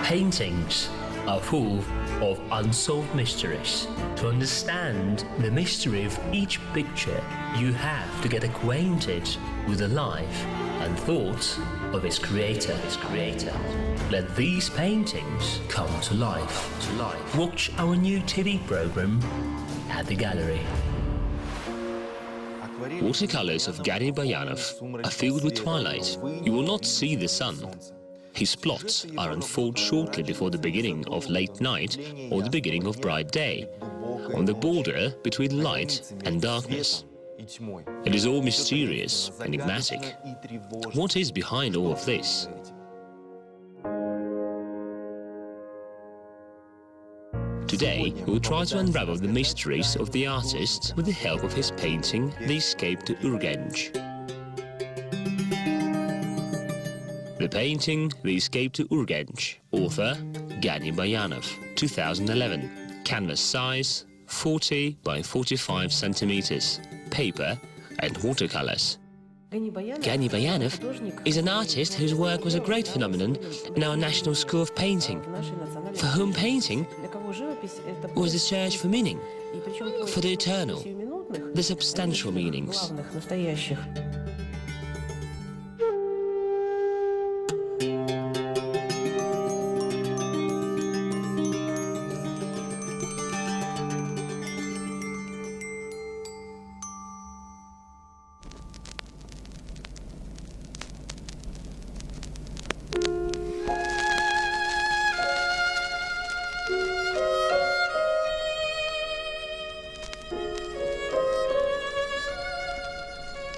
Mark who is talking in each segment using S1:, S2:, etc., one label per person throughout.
S1: Paintings are full of unsolved mysteries. To understand the mystery of each picture, you have to get acquainted with the life and thoughts of its creator. Let these paintings come to life. Watch our new TV program at the gallery.
S2: Watercolors of Gani Bayanov are filled with twilight. You will not see the sun. His plots are unfolded shortly before the beginning of late night or the beginning of bright day, on the border between light and darkness. It is all mysterious, enigmatic. What is behind all of this? Today, we will try to unravel the mysteries of the artist with the help of his painting, The Escape to Urgench. The painting, The Escape to Urgench, author Gani Bayanov, 2011. Canvas size 40 by 45 centimeters, paper and watercolors. Gani Bayanov is an artist whose work was a great phenomenon in our National School of Painting, for whom painting was the search for meaning, for the eternal, the substantial meanings.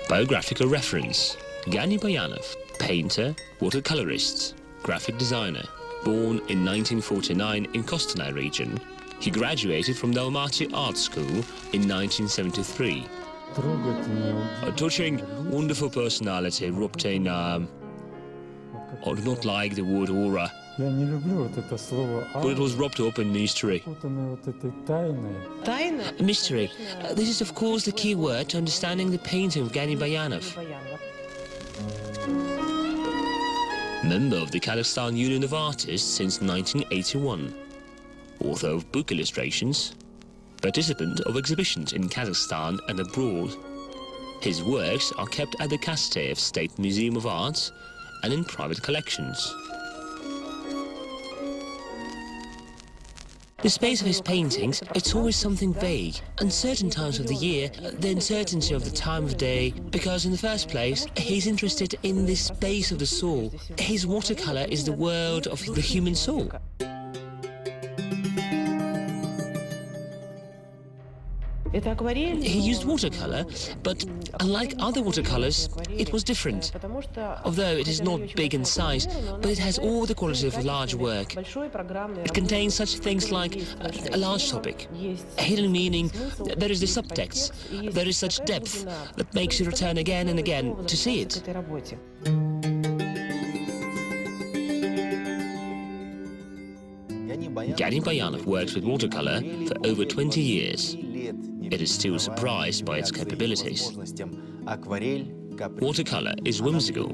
S2: Biographical reference: Gani Bayanov, painter, watercolorist, graphic designer. Born in 1949 in Kostanay region, he graduated from the Almaty Art School in 1973. A touching, wonderful personality wrapped in, I do not like the word aura, but it was wrapped up in mystery. Mystery. This is of course the key word to understanding the painting of Gani Bayanov. Member of the Kazakhstan Union of Artists since 1981. Author of book illustrations. Participant of exhibitions in Kazakhstan and abroad. His works are kept at the Kastev State Museum of Art and in private collections. The space of his paintings, it's always something vague. Uncertain times of the year, the uncertainty of the time of day, because in the first place, he's interested in the space of the soul. His watercolor is the world of the human soul. He used watercolor, but unlike other watercolors, it was different. Although it is not big in size, but it has all the qualities of a large work. It contains such things like a large topic, a hidden meaning, there is the subtext, there is such depth that makes you return again and again to see it. Gani Bayanov works with watercolor for over 20 years. It is still surprised by its capabilities. Watercolor is whimsical.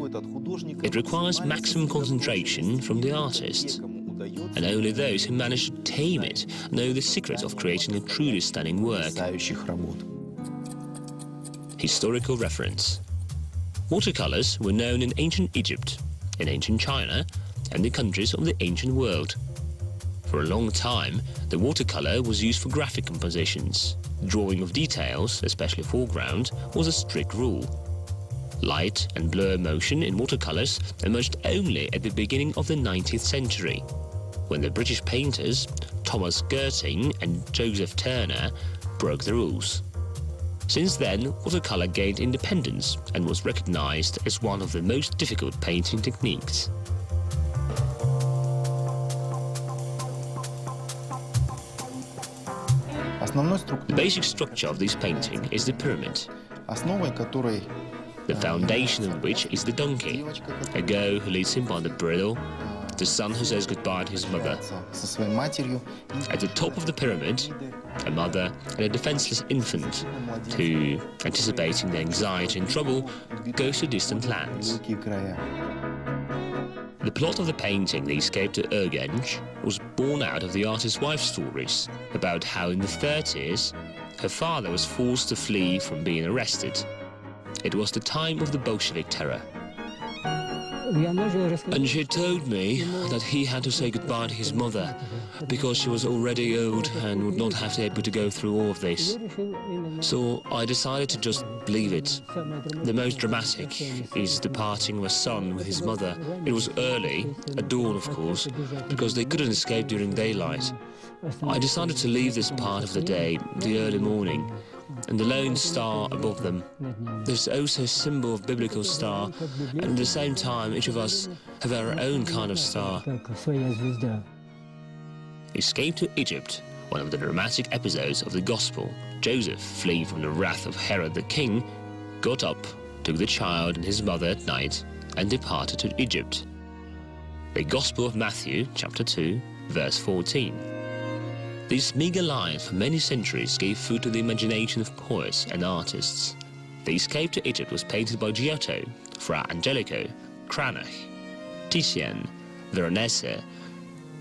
S2: It requires maximum concentration from the artist. And only those who manage to tame it know the secret of creating a truly stunning work. Historical reference. Watercolors were known in ancient Egypt, in ancient China, and the countries of the ancient world. For a long time, the watercolor was used for graphic compositions. Drawing of details, especially foreground, was a strict rule. Light and blur motion in watercolors emerged only at the beginning of the 19th century, when the British painters Thomas Girting and Joseph Turner broke the rules. Since then, watercolor gained independence and was recognized as one of the most difficult painting techniques. The basic structure of this painting is the pyramid, the foundation of which is the donkey, a girl who leads him by the bridle, the son who says goodbye to his mother. At the top of the pyramid, a mother and a defenseless infant who, anticipating the anxiety and trouble, goes to distant lands. The plot of the painting, The Escape to Urgench, was born out of the artist's wife's stories about how in the 30s her father was forced to flee from being arrested. It was the time of the Bolshevik terror. And she told me that he had to say goodbye to his mother because she was already old and would not have to be able to go through all of this. So I decided to just leave it. The most dramatic is the parting of a son with his mother. It was early, at dawn of course, because they couldn't escape during daylight. I decided to leave this part of the day, the early morning, and the lone star above them. There's also a symbol of biblical star, and at the same time each of us have our own kind of star. Escape to Egypt, one of the dramatic episodes of the Gospel. Joseph, fleeing from the wrath of Herod the king, got up, took the child and his mother at night, and departed to Egypt. The Gospel of Matthew, chapter 2, verse 14. These meager lines for many centuries gave food to the imagination of poets and artists. The Escape to Egypt was painted by Giotto, Fra Angelico, Cranach, Titian, Veronese,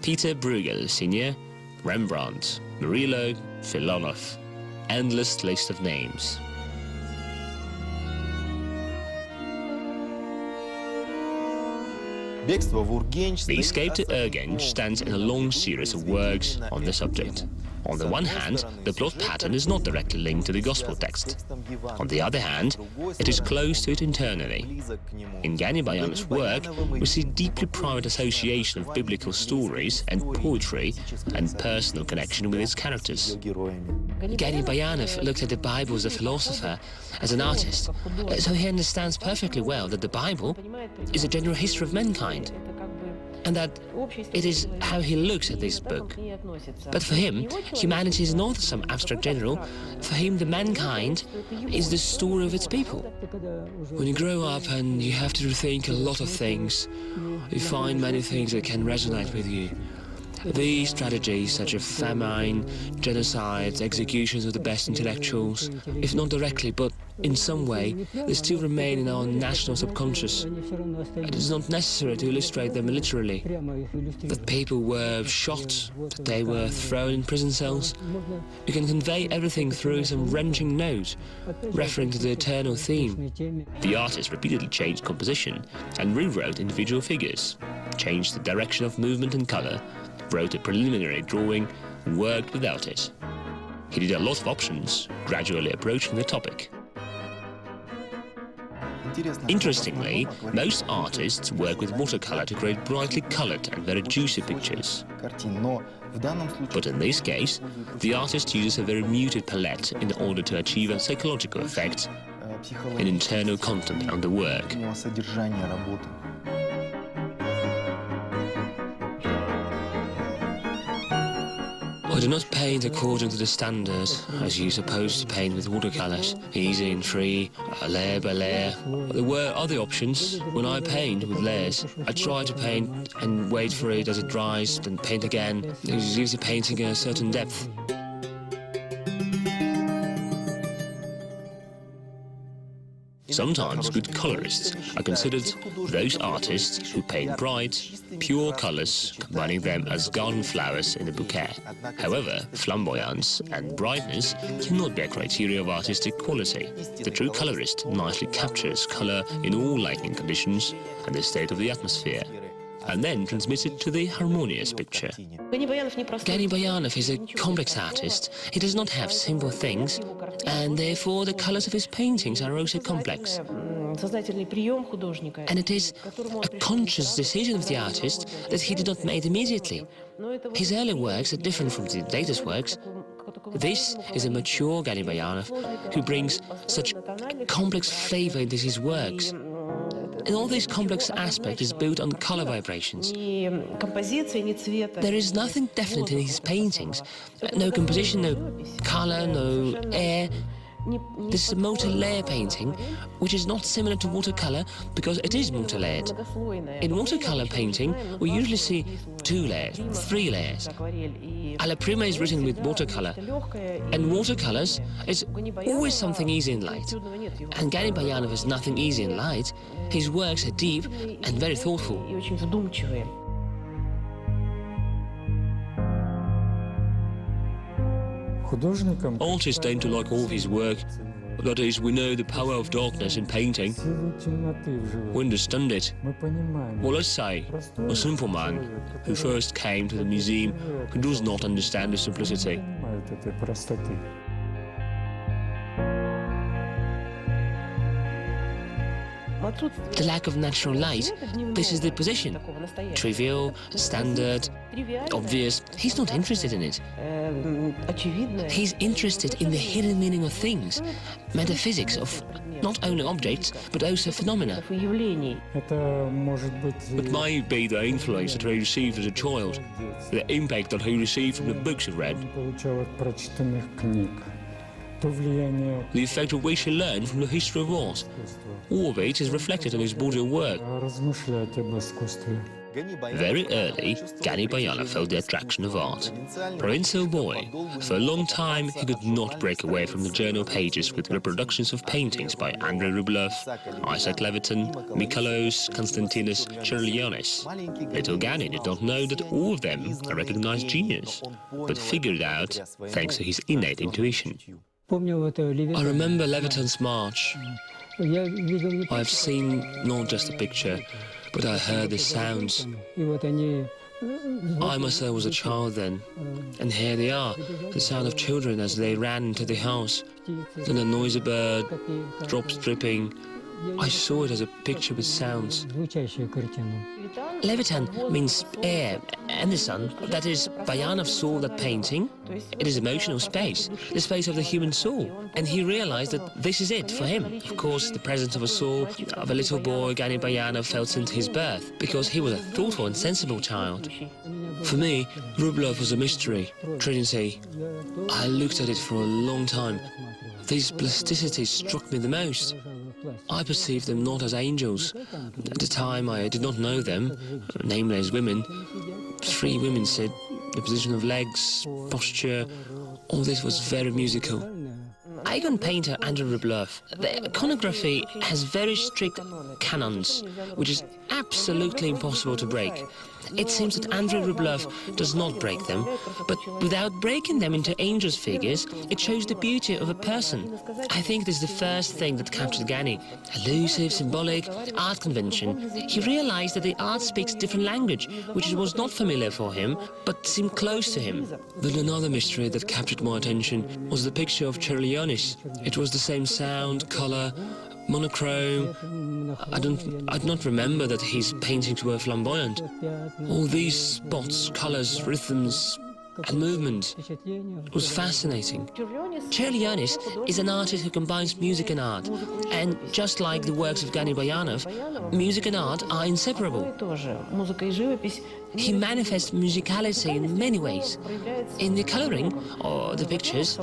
S2: Peter Bruegel Sr., Rembrandt, Murillo, Filonov. Endless list of names. The Escape to Urgench stands in a long series of works on the subject. On the one hand, the plot pattern is not directly linked to the Gospel text. On the other hand, it is close to it internally. In Gani Bayanov's work, we see deeply private association of biblical stories and poetry and personal connection with its characters. Gani Bayanov looked at the Bible as a philosopher, as an artist, so he understands perfectly well that the Bible is a general history of mankind, and that it is how he looks at this book. But for him, humanity is not some abstract general. For him, the mankind is the story of its people. When you grow up and you have to rethink a lot of things, you find many things that can resonate with you. These strategies, such as famine, genocides, executions of the best intellectuals, if not directly, but in some way, they still remain in our national subconscious. It is not necessary to illustrate them literally. That people were shot, that they were thrown in prison cells. You can convey everything through some wrenching note, referring to the eternal theme. The artist repeatedly changed composition and rewrote individual figures, changed the direction of movement and color, wrote a preliminary drawing, and worked without it. He did a lot of options, gradually approaching the topic. Interestingly, most artists work with watercolor to create brightly colored and very juicy pictures. But in this case, the artist uses a very muted palette in order to achieve a psychological effect, an internal content on the work. I do not paint according to the standard, as you supposed to paint with watercolors, easy and free, layer by layer. There were other options. When I paint with layers, I try to paint and wait for it as it dries, then paint again. It gives the painting a certain depth. Sometimes good colorists are considered those artists who paint bright, pure colors, combining them as garden flowers in a bouquet. However, flamboyance and brightness cannot be a criteria of artistic quality. The true colorist nicely captures color in all lighting conditions and the state of the atmosphere, and then transmits it to the harmonious picture. Gani Bayanov is a complex artist. He does not have simple things, and therefore the colors of his paintings are also complex. And it is a conscious decision of the artist that he did not make immediately. His early works are different from the latest works. This is a mature Gani Bayanov who brings such complex flavor into his works. And all this complex aspect is built on color vibrations. There is nothing definite in his paintings. No composition, no color, no air. This is a multi-layer painting, which is not similar to watercolor because it is multi-layered. In watercolor painting, we usually see 2 layers, 3 layers. Alla prima is written with watercolor, and watercolors is always something easy and light. And Gani Bayanov is nothing easy and light. His works are deep and very thoughtful. Artists tend to like all his work. That is, we know the power of darkness in painting. We understand it. Well, let's say a simple man who first came to the museum who does not understand the simplicity. The lack of natural light, this is the position. Trivial, standard, obvious. He's not interested in it. He's interested in the hidden meaning of things, metaphysics of not only objects, but also phenomena. It might be the influence that he received as a child, the impact that he received from the books he read, the effect of which he learned from the history of art. All of it is reflected in his body of work. Very early, Gani Bayanov felt the attraction of art. Provincial boy, for a long time he could not break away from the journal pages with reproductions of paintings by Andrei Rublev, Isaac Levitan, Michalos, Konstantinos, Ciurlionis. Little Gani did not know that all of them are recognized genius, but figured out thanks to his innate intuition. I remember Levitan's march. I have seen not just a picture, but I heard the sounds. I myself was a child then, and here they are, the sound of children as they ran into the house, then a noisy bird, drops dripping. I saw it as a picture with sounds. Levitan means air and the sun. That is, Bayanov saw that painting. It is emotional space, the space of the human soul. And he realized that this is it for him. Of course, the presence of a soul, of a little boy Gani Bayanov felt since his birth, because he was a thoughtful and sensible child. For me, Rublev was a mystery, Trinity. I looked at it for a long time. These plasticities struck me the most. I perceived them not as angels. At the time I did not know them, namely as women. 3 women said, the position of legs, posture, all this was very musical. Icon painter Andrei Rublev, the iconography has very strict canons, which is absolutely impossible to break. It seems that Andrei Rublev does not break them, but without breaking them into angels' figures, it shows the beauty of a person. I think this is the first thing that captured Gani. Elusive, symbolic, art convention. He realized that the art speaks different language, which was not familiar for him, but seemed close to him. Then another mystery that captured my attention was the picture of Ciurlionis. It was the same sound, color, monochrome. I do not remember that his paintings were flamboyant. All these spots, colors, rhythms, and movement was fascinating. Ciurlionis is an artist who combines music and art, and just like the works of Gani Bayanov, music and art are inseparable. He manifests musicality in many ways, in the coloring or the pictures,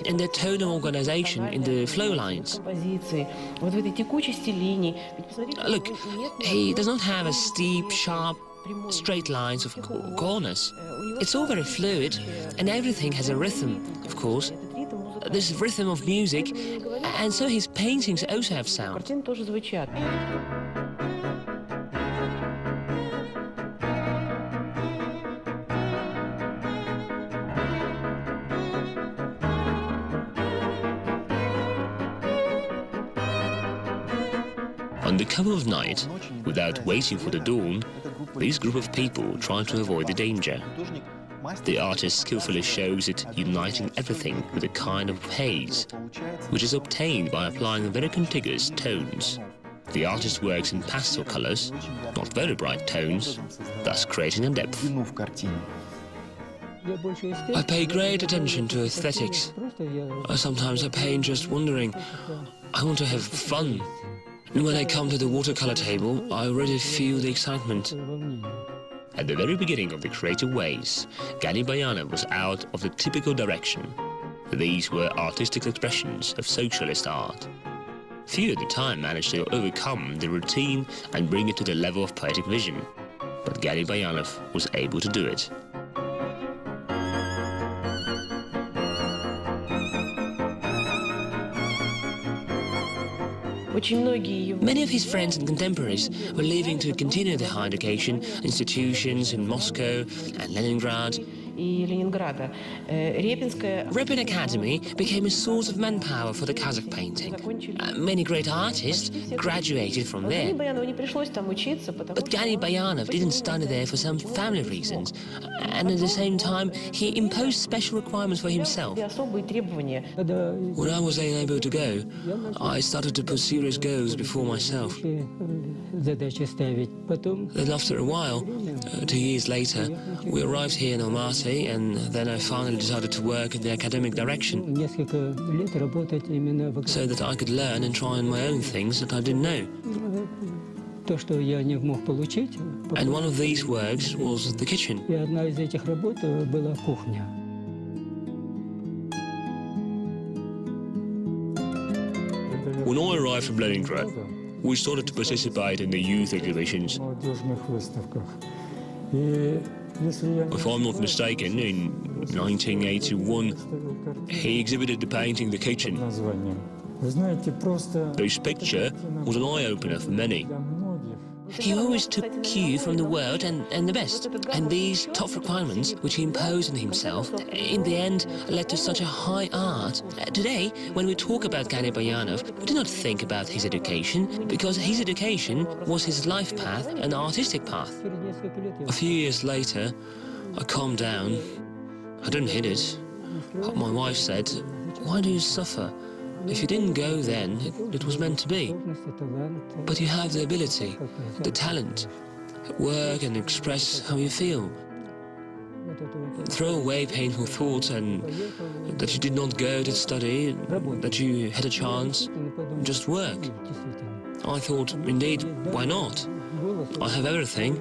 S2: in the tonal organization, in the flow lines. Look, he does not have a steep, sharp, straight lines of corners. It's all very fluid, and everything has a rhythm, of course. This rhythm of music, and so his paintings also have sound. On the cover of night, without waiting for the dawn, this group of people try to avoid the danger. The artist skillfully shows it uniting everything with a kind of haze, which is obtained by applying very contiguous tones. The artist works in pastel colors, not very bright tones, thus creating a depth. I pay great attention to aesthetics. Sometimes I paint just wondering. I want to have fun. And when I come to the watercolor table, I already feel the excitement. At the very beginning of the creative ways, Gani Bayanov was out of the typical direction. These were artistic expressions of socialist art. Few at the time managed to overcome the routine and bring it to the level of poetic vision, but Gani Bayanov was able to do it. Many of his friends and contemporaries were leaving to continue their higher education institutions in Moscow and Leningrad. Repin Academy became a source of manpower for the Kazakh painting. Many great artists graduated from there. But Gani Bayanov didn't study there for some family reasons, and at the same time he imposed special requirements for himself. When I was unable to go, I started to put serious goals before myself. Then after a while, 2 years later, we arrived here in Almaty, and then I finally decided to work in the academic direction, so that I could learn and try on my own things that I didn't know. And one of these works was the kitchen. When I arrived from Leningrad, we started to participate in the youth exhibitions. If I'm not mistaken, in 1981, he exhibited the painting The Kitchen. This picture was an eye-opener for many. He always took cue from the world and the best. And these tough requirements, which he imposed on himself, in the end led to such a high art. Today, when we talk about Gani Bayanov, we do not think about his education, because his education was his life path, an artistic path. A few years later, I calmed down. I didn't hit it. My wife said, "Why do you suffer? If you didn't go then, it was meant to be. But you have the ability, the talent, work and express how you feel. Throw away painful thoughts and that you did not go to study, that you had a chance, just work." I thought, indeed, why not? I have everything.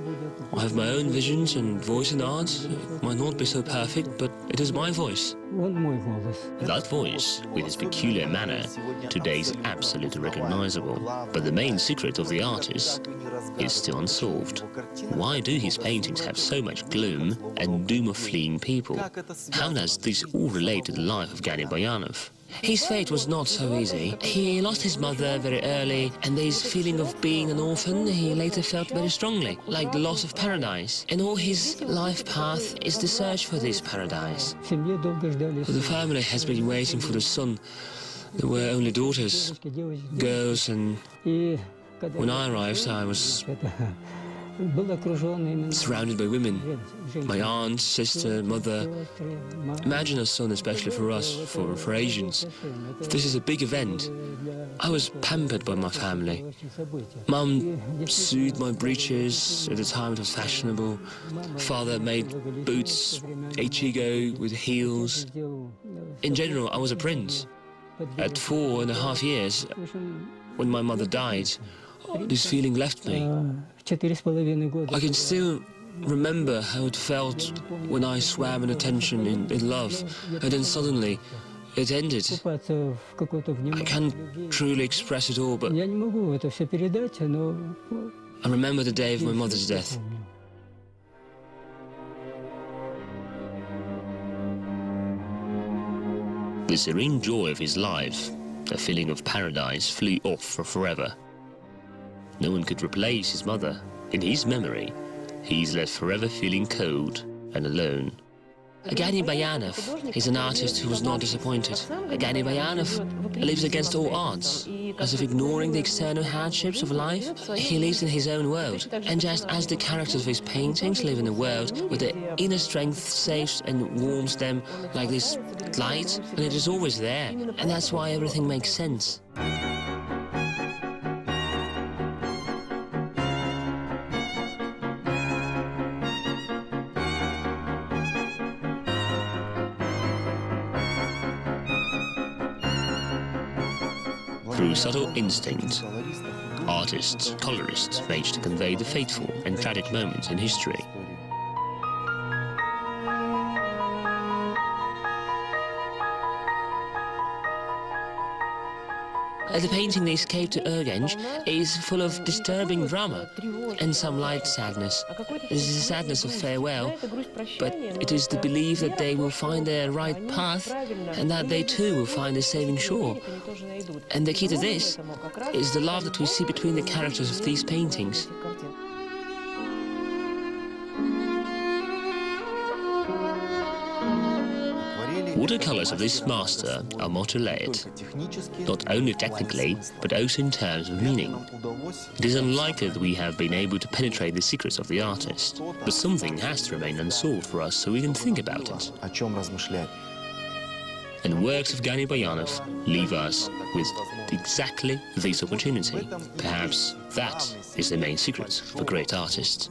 S2: I have my own visions and voice in art. It might not be so perfect, but it is my voice. That voice, with its peculiar manner, today is absolutely recognizable. But the main secret of the artist is still unsolved. Why do his paintings have so much gloom and doom of fleeing people? How does this all relate to the life of Gani Bayanov? His fate was not so easy. He lost his mother very early, and this feeling of being an orphan he later felt very strongly, like the loss of paradise. And all his life path is the search for this paradise. The family has been waiting for the son. There were only daughters, girls, and when I arrived, I was surrounded by women. My aunt, sister, mother. Imagine a son, especially for us, for Asians. This is a big event. I was pampered by my family. Mum sewed my breeches. At the time it was fashionable. Father made boots, Ichigo with heels. In general, I was a prince. At 4.5 years, when my mother died, this feeling left me. I can still remember how it felt when I swam in attention, in love, and then suddenly it ended. I can't truly express it all, but I remember the day of my mother's death. The serene joy of his life, the feeling of paradise, flew off for forever. No one could replace his mother. In his memory, he is left forever feeling cold and alone. Gani Bayanov is an artist who was not disappointed. Gani Bayanov lives against all odds. As if ignoring the external hardships of life, he lives in his own world. And just as the characters of his paintings live in a world where the inner strength saves and warms them like this light, and it is always there. And that's why everything makes sense. Through subtle instinct, artists, colorists managed to convey the fateful and tragic moments in history. The painting they escaped to urgench is full of disturbing drama and some light sadness. This is a sadness of farewell, but it is the belief that they will find their right path and that they too will find a saving shore. And the key to this is the love that we see between the characters of these paintings. Watercolors of this master are multi-layered, not only technically, but also in terms of meaning. It is unlikely that we have been able to penetrate the secrets of the artist, but something has to remain unsolved for us so we can think about it. And works of Gani Bayanov leave us with exactly this opportunity. Perhaps that is the main secret of a great artist.